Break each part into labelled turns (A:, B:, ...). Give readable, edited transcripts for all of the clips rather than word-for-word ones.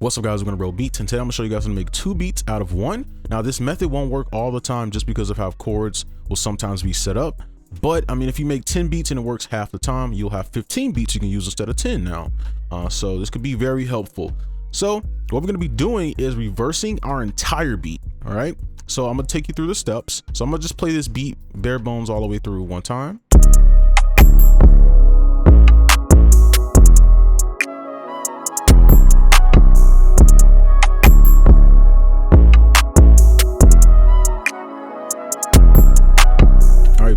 A: What's up guys, we're gonna BroBeats, and today I'm gonna show you guys how to make 2 beats out of 1. Now this method won't work all the time just because of how chords will sometimes be set up. But I mean, if you make 10 beats and it works half the time, you'll have 15 beats you can use instead of 10 now. So this could be very helpful. So what we're gonna be doing is reversing our entire beat, all right? So I'm gonna take you through the steps. So I'm gonna just play this beat bare bones all the way through one time.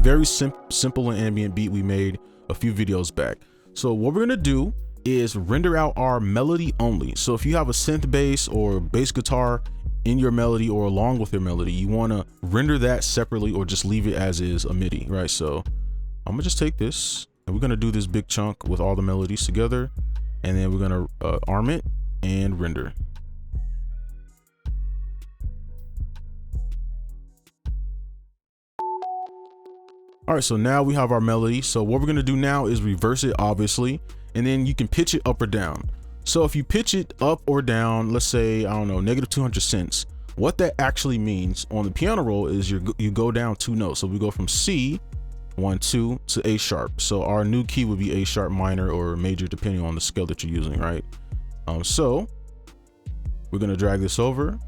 A: Very simple and ambient beat we made a few videos back. So what we're gonna do is render out our melody only. So if you have a synth bass or bass guitar in your melody or along with your melody, you want to render that separately or just leave it as is a MIDI, right? So I'm gonna just take this and we're gonna do this big chunk with all the melodies together, and then we're gonna arm it and render. All right, so now we have our melody. So what we're gonna do now is reverse it, obviously, and then you can pitch it up or down. So if you pitch it up or down, let's say, I don't know, -200 cents, what that actually means on the piano roll is you go down 2 notes. So we go from C, 1, 2 to A sharp. So our new key would be A sharp minor or major, depending on the scale that you're using, right? So we're gonna drag this over,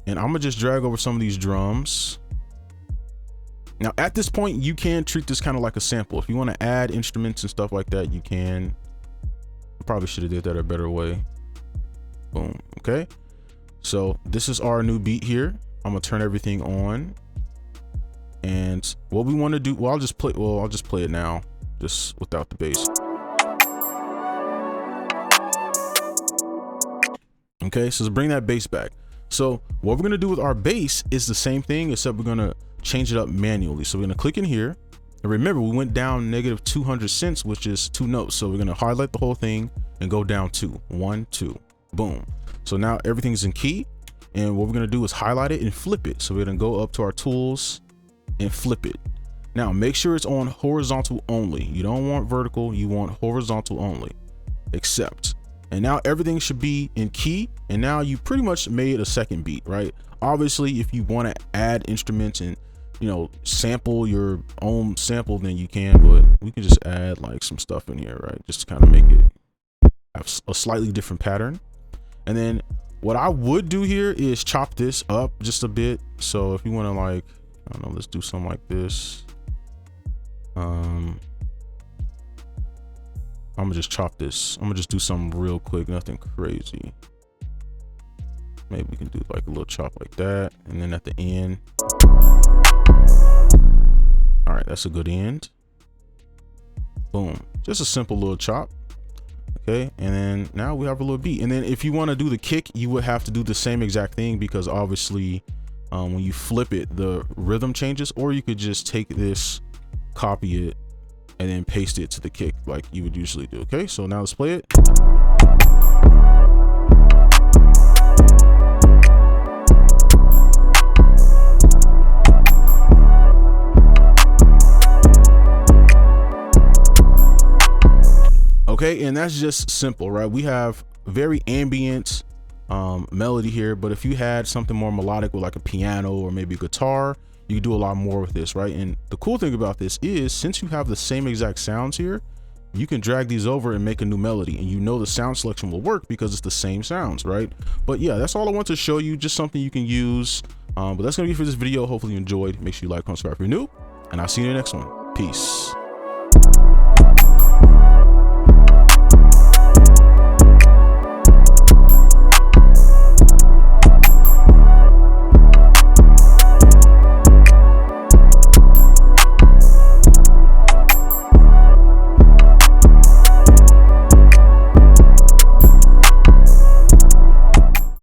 A: and I'm gonna just drag over some of these drums. Now at this point, you can treat this kind of like a sample. If you want to add instruments and stuff like that, you can. I probably should have did that a better way. Boom. Okay. So this is our new beat here. I'm gonna turn everything on. And what we want to do, well, I'll just play it now, just without the bass. Okay, so let's bring that bass back. So what we're gonna do with our bass is the same thing, except we're gonna change it up manually. So we're gonna click in here, and remember we went down -200 cents, which is 2 notes. So we're gonna highlight the whole thing and go down 2, 1, 2, boom. So now everything's in key, and what we're gonna do is highlight it and flip it. So we're gonna go up to our tools and flip it. Now make sure it's on horizontal only. You don't want vertical, you want horizontal only. Accept. And now everything should be in key, and now you pretty much made a second beat, right? Obviously, if you want to add instruments and, you know, sample your own sample, then you can, but we can just add like some stuff in here, right? Just to kind of make it have a slightly different pattern. And then what I would do here is chop this up just a bit. So if you want to, like, I don't know, let's do something like this. I'm gonna just chop this. I'm gonna just do something real quick, nothing crazy. Maybe we can do like a little chop like that, and then at the end. All right, that's a good end. Boom, just a simple little chop. Okay, and then now we have a little beat. And then if you want to do the kick, you would have to do the same exact thing, because obviously when you flip it, the rhythm changes. Or you could just take this, copy it, and then paste it to the kick like you would usually do. Okay, so now let's play it. Okay, and that's just simple, right? We have very ambient melody here, but if you had something more melodic with like a piano or maybe a guitar, you can do a lot more with this, right? And the cool thing about this is, since you have the same exact sounds here, you can drag these over and make a new melody, and you know the sound selection will work because it's the same sounds, right? But yeah, that's all I want to show you, just something you can use. But that's gonna be for this video. Hopefully you enjoyed. Make sure you like, comment, subscribe if you're new, and I'll see you in the next one. Peace.